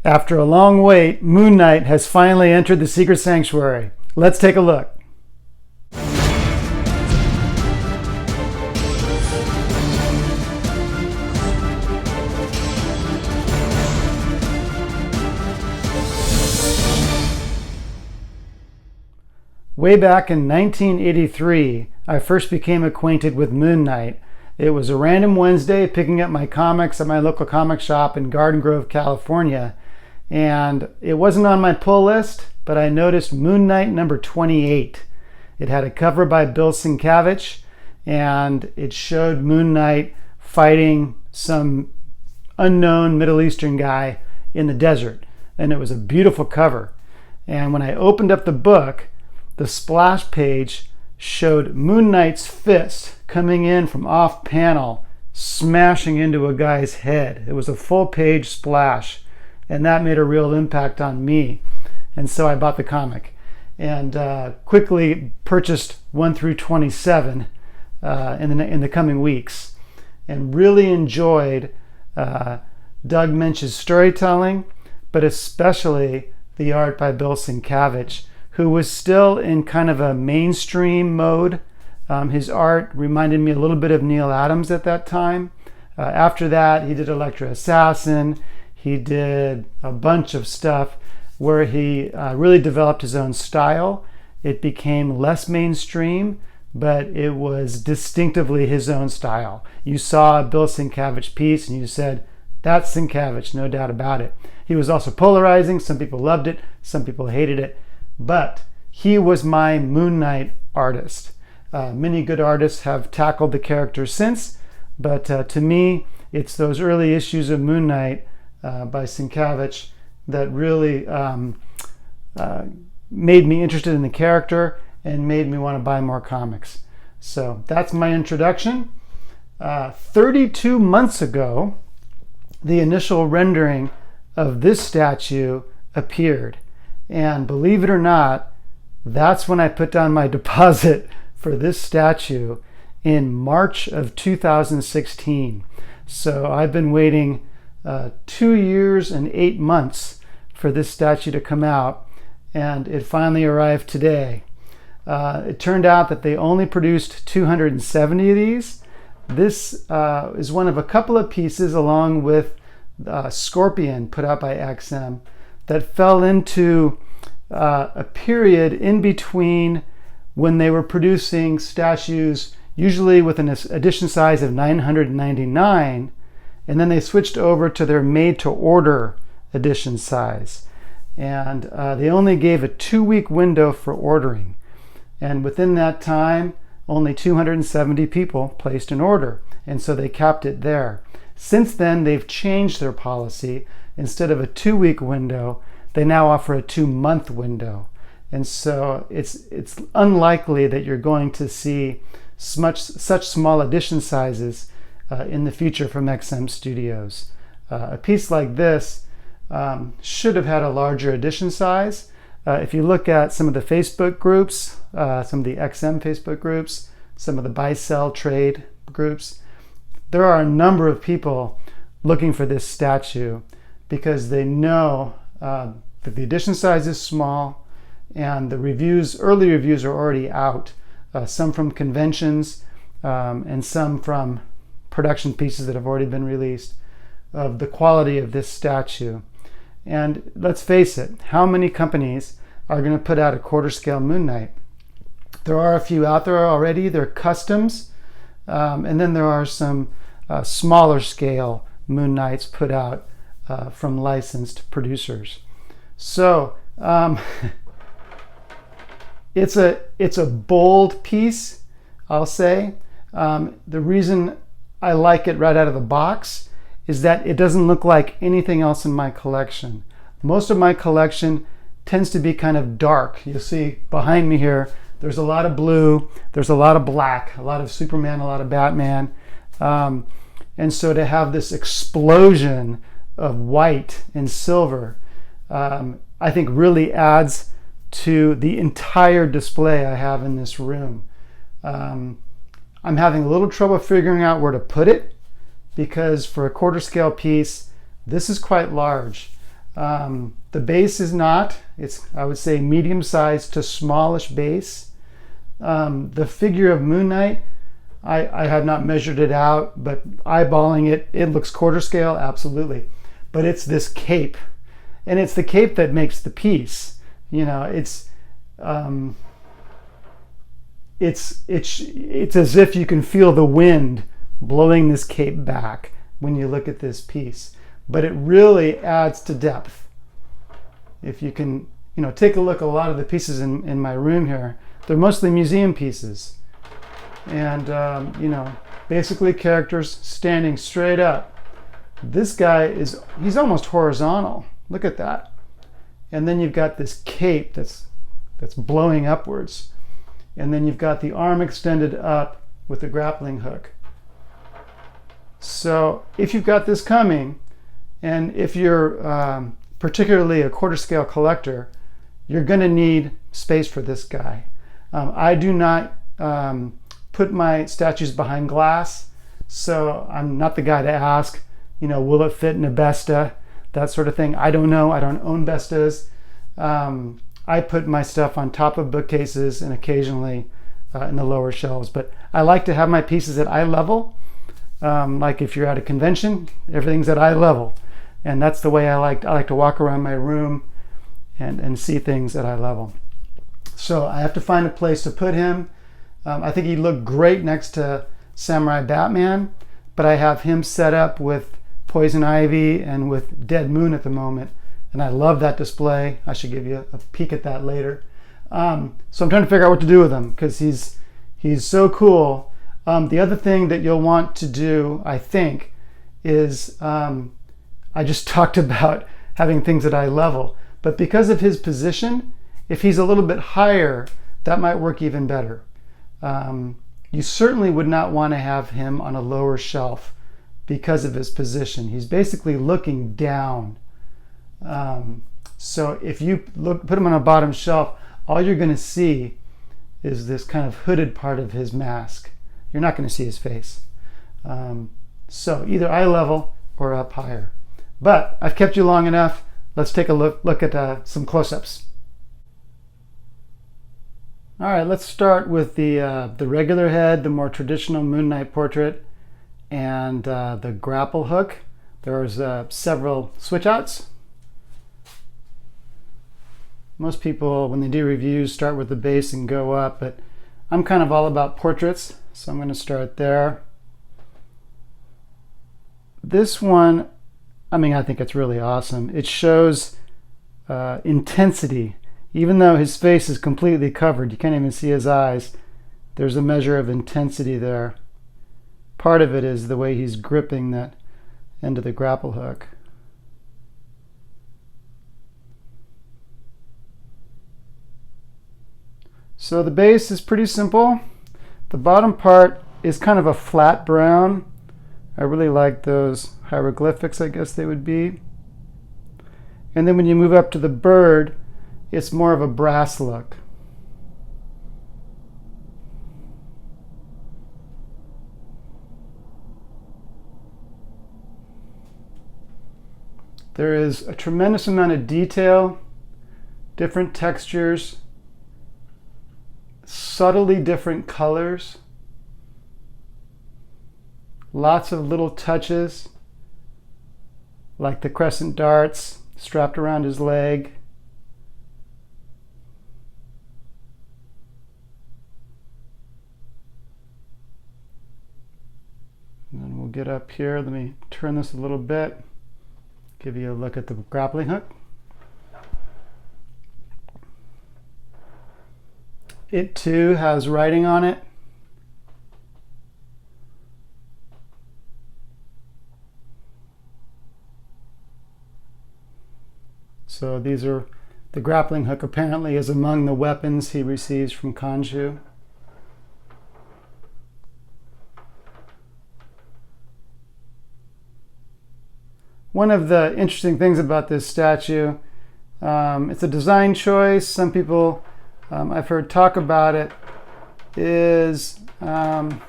After a long wait, Moon Knight has finally entered the secret sanctuary. Let's take a look. Way back in 1983, I first became acquainted with Moon Knight. It was a random Wednesday picking up my comics at my local comic shop in Garden Grove, California. And it wasn't on my pull list, but I noticed Moon Knight number 28. It had a cover by Bill Sienkiewicz, and it showed Moon Knight fighting some unknown Middle Eastern guy in the desert. And it was a beautiful cover. And when I opened up the book, the splash page showed Moon Knight's fist coming in from off panel, smashing into a guy's head. It was a full page splash, and that made a real impact on me. And so I bought the comic and quickly purchased 1 through 27 in the coming weeks, and really enjoyed Doug Moench's storytelling, but especially the art by Bill Sienkiewicz, who was still in kind of a mainstream mode. His art reminded me a little bit of Neil Adams at that time. After that, he did Electra Assassin. He did a bunch of stuff where he really developed his own style. It became less mainstream, but it was distinctively his own style. You saw a Bill Sienkiewicz piece and you said, that's Sienkiewicz, no doubt about it. He was also polarizing. Some people loved it, some people hated it. But he was my Moon Knight artist. Many good artists have tackled the character since, but to me, it's those early issues of Moon Knight by Sienkiewicz that really made me interested in the character and made me want to buy more comics. So that's my introduction. 32 months ago, the initial rendering of this statue appeared. And believe it or not, that's when I put down my deposit for this statue in March of 2016. So I've been waiting 2 years and 8 months for this statue to come out, and it finally arrived today. It turned out that they only produced 270 of these. This is one of a couple of pieces, along with Scorpion put out by XM, that fell into a period in between when they were producing statues, usually with an edition size of 999, and then they switched over to their made-to-order edition size. And they only gave a 2-week window for ordering. And within that time, only 270 people placed an order. And so they capped it there. Since then, they've changed their policy. Instead of a 2-week window, they now offer a 2-month window. And so it's unlikely that you're going to see such small edition sizes in the future from XM Studios. A piece like this should have had a larger edition size. If you look at some of the Facebook groups, some of the XM Facebook groups, some of the buy-sell trade groups, there are a number of people looking for this statue because they know that the edition size is small, and the early reviews are already out, some from conventions and some from production pieces that have already been released, of the quality of this statue. And let's face it, how many companies are going to put out a quarter scale Moon Knight? There are a few out there already. They're customs, and then there are some smaller scale Moon Knights put out from licensed producers. So it's a bold piece, I'll say. The reason I like it right out of the box is that it doesn't look like anything else in my collection. Most of my collection tends to be kind of dark. You'll see behind me here, there's a lot of blue, there's a lot of black, a lot of Superman, a lot of Batman. And so to have this explosion of white and silver, I think really adds to the entire display I have in this room. I'm having a little trouble figuring out where to put it, because for a quarter scale piece, this is quite large. The base is not. It's, I would say, medium-sized to smallish base. The figure of Moon Knight, I have not measured it out, but eyeballing it, it looks quarter scale, absolutely. But it's this cape, and it's the cape that makes the piece. You know, it's as if you can feel the wind blowing this cape back when you look at this piece. But it really adds to depth. If you can, you know, take a look at a lot of the pieces in my room here, they're mostly museum pieces. And, you know, basically characters standing straight up. This guy he's almost horizontal. Look at that. And then you've got this cape that's blowing upwards. And then you've got the arm extended up with the grappling hook. So if you've got this coming, and if you're particularly a quarter scale collector, you're going to need space for this guy. I do not put my statues behind glass, so I'm not the guy to ask, you know, will it fit in a Besta, that sort of thing. I don't know. I don't own Bestas. I put my stuff on top of bookcases and occasionally in the lower shelves, but I like to have my pieces at eye level. Like if you're at a convention, everything's at eye level. And that's the way I like to walk around my room and see things at eye level. So I have to find a place to put him. I think he'd look great next to Samurai Batman, but I have him set up with Poison Ivy and with Dead Moon at the moment. And I love that display. I should give you a peek at that later. So I'm trying to figure out what to do with him because he's so cool. The other thing that you'll want to do, I think, is I just talked about having things at eye level, but because of his position, if he's a little bit higher, that might work even better. You certainly would not want to have him on a lower shelf because of his position. He's basically looking down. So if you put him on a bottom shelf, all you're going to see is this kind of hooded part of his mask. You're not going to see his face. So either eye level or up higher. But I've kept you long enough. Let's take a look at some close-ups. All right, let's start with the regular head, the more traditional Moon Knight portrait, and the grapple hook. There's several switch outs. Most people, when they do reviews, start with the base and go up, but I'm kind of all about portraits, so I'm going to start there. This one, I mean, I think it's really awesome. It shows intensity. Even though his face is completely covered, you can't even see his eyes, there's a measure of intensity there. Part of it is the way he's gripping that end of the grapple hook. So the base is pretty simple. The bottom part is kind of a flat brown. I really like those hieroglyphics, I guess they would be. And then when you move up to the bird, it's more of a brass look. There is a tremendous amount of detail, different textures, subtly different colors, lots of little touches, like the crescent darts strapped around his leg. And then we'll get up here. Let me turn this a little bit, give you a look at the grappling hook. It too has writing on it. So these are, the grappling hook apparently is among the weapons he receives from Khonshu. One of the interesting things about this statue, it's a design choice. Some people I've heard talk about it, is that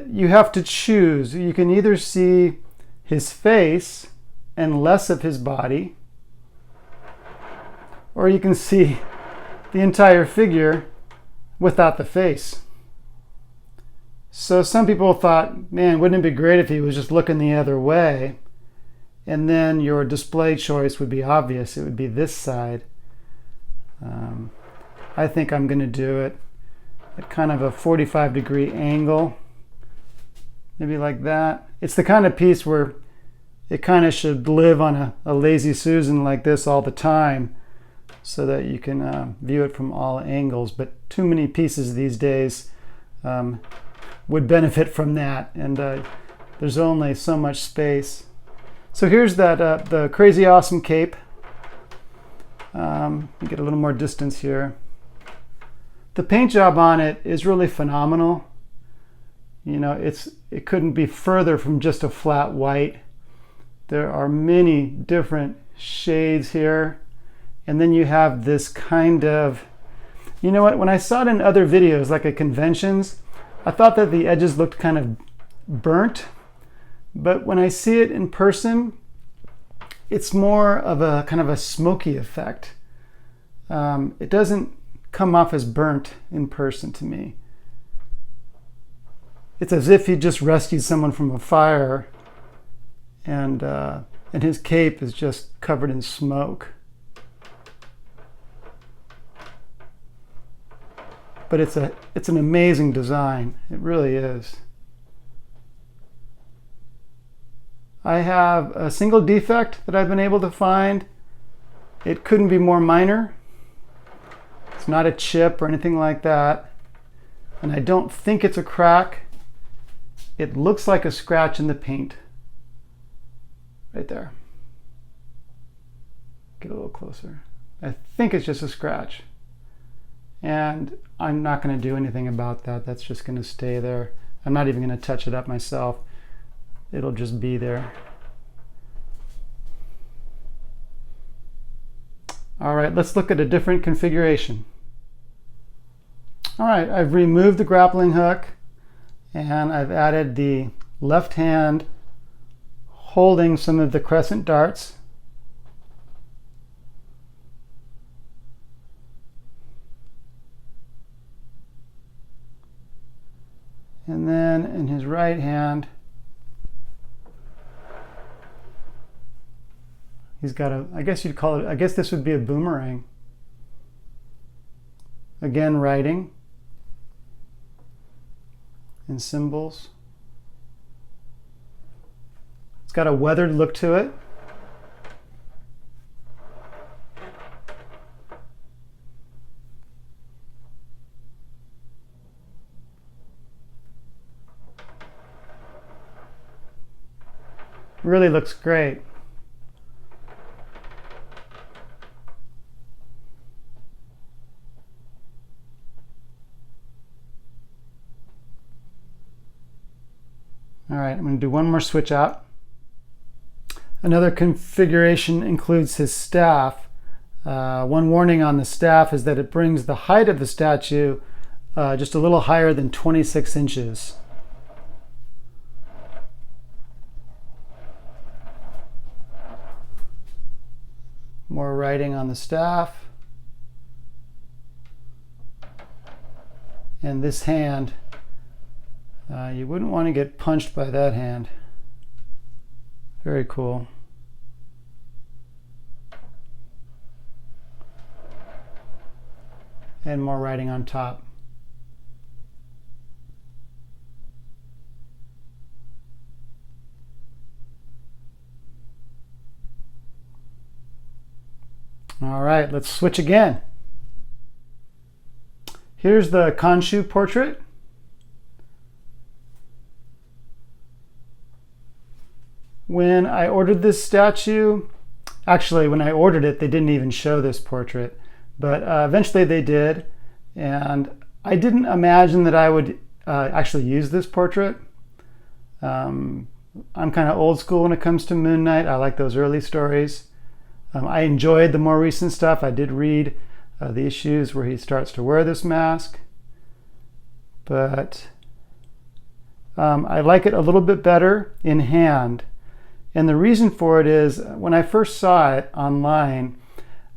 you have to choose. You can either see his face and less of his body, or you can see the entire figure without the face. So some people thought, man, wouldn't it be great if he was just looking the other way? And then your display choice would be obvious. It would be this side. I think I'm going to do it at kind of a 45-degree angle. Maybe like that. It's the kind of piece where it kind of should live on a lazy Susan like this all the time, so that you can view it from all angles. But too many pieces these days would benefit from that, and there's only so much space. So here's that the crazy awesome cape. Get a little more distance here. The paint job on it is really phenomenal. You know, it couldn't be further from just a flat white. There are many different shades here. And then you have this kind of, you know what, when I saw it in other videos, like at conventions, I thought that the edges looked kind of burnt. But when I see it in person, it's more of a kind of a smoky effect. It doesn't come off as burnt in person to me. It's as if he just rescued someone from a fire, and his cape is just covered in smoke. But it's an amazing design. It really is. I have a single defect that I've been able to find. It couldn't be more minor. It's not a chip or anything like that. And I don't think it's a crack. It looks like a scratch in the paint. Right there. Get a little closer. I think it's just a scratch. And I'm not going to do anything about that. That's just going to stay there. I'm not even going to touch it up myself. It'll just be there. All right, let's look at a different configuration. All right, I've removed the grappling hook, and I've added the left hand holding some of the crescent darts. And then in his right hand, he's got a, I guess you'd call it, I guess this would be a boomerang. Again, writing and symbols. It's got a weathered look to it. Really looks great. All right, I'm going to do one more switch out. Another configuration includes his staff. One warning on the staff is that it brings the height of the statue just a little higher than 26 inches. More writing on the staff. And this hand, you wouldn't want to get punched by that hand. Very cool. And more writing on top. All right, let's switch again. Here's the Khonshu Portrait. When I ordered this statue, actually when I ordered it, they didn't even show this portrait, but eventually they did, and I didn't imagine that I would actually use this portrait. I'm kind of old school when it comes to Moon Knight. I like those early stories. I enjoyed the more recent stuff. I did read the issues where he starts to wear this mask, but I like it a little bit better in hand. And the reason for it is when I first saw it online,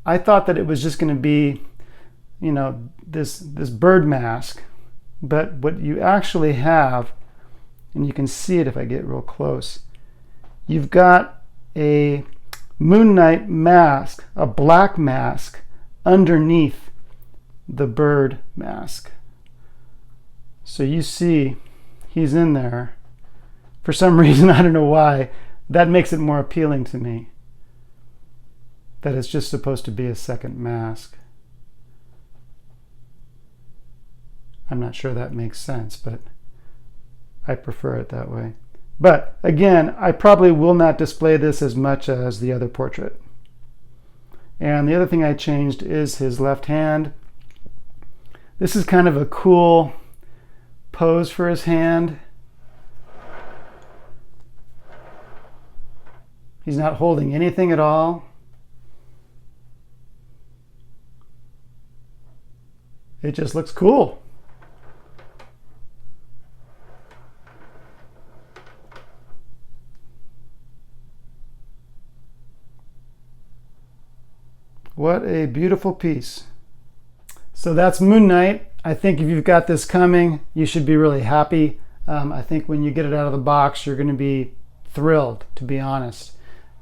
I thought that it was just going to be, this bird mask. But what you actually have, and you can see it if I get real close, you've got a Moon Knight mask, a black mask, underneath the bird mask. So you see he's in there. For some reason, I don't know why, that makes it more appealing to me. That it's just supposed to be a second mask. I'm not sure that makes sense, but I prefer it that way. But again, I probably will not display this as much as the other portrait. And the other thing I changed is his left hand. This is kind of a cool pose for his hand. He's not holding anything at all. It just looks cool. What a beautiful piece. So that's Moon Knight. I think if you've got this coming, you should be really happy. I think when you get it out of the box, you're going to be thrilled, to be honest.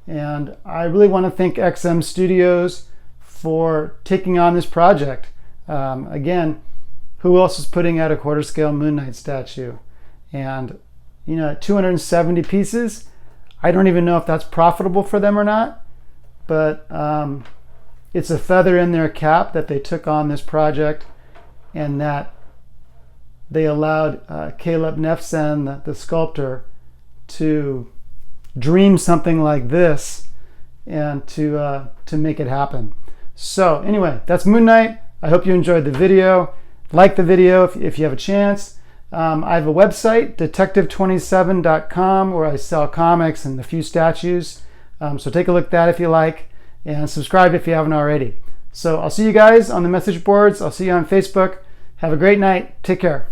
And I really want to thank XM Studios for taking on this project. Again, who else is putting out a quarter scale Moon Knight statue? And, at 270 pieces, I don't even know if that's profitable for them or not, but it's a feather in their cap that they took on this project and that they allowed Caleb Nefsen, the sculptor, to dream something like this and to make it happen. So anyway, that's Moon Knight. I hope you enjoyed the video. Like the video if you have a chance. I have a website, detective27.com, where I sell comics and a few statues. So take a look at that if you like, and subscribe if you haven't already. So I'll see you guys on the message boards. I'll see you on Facebook. Have a great night. Take care.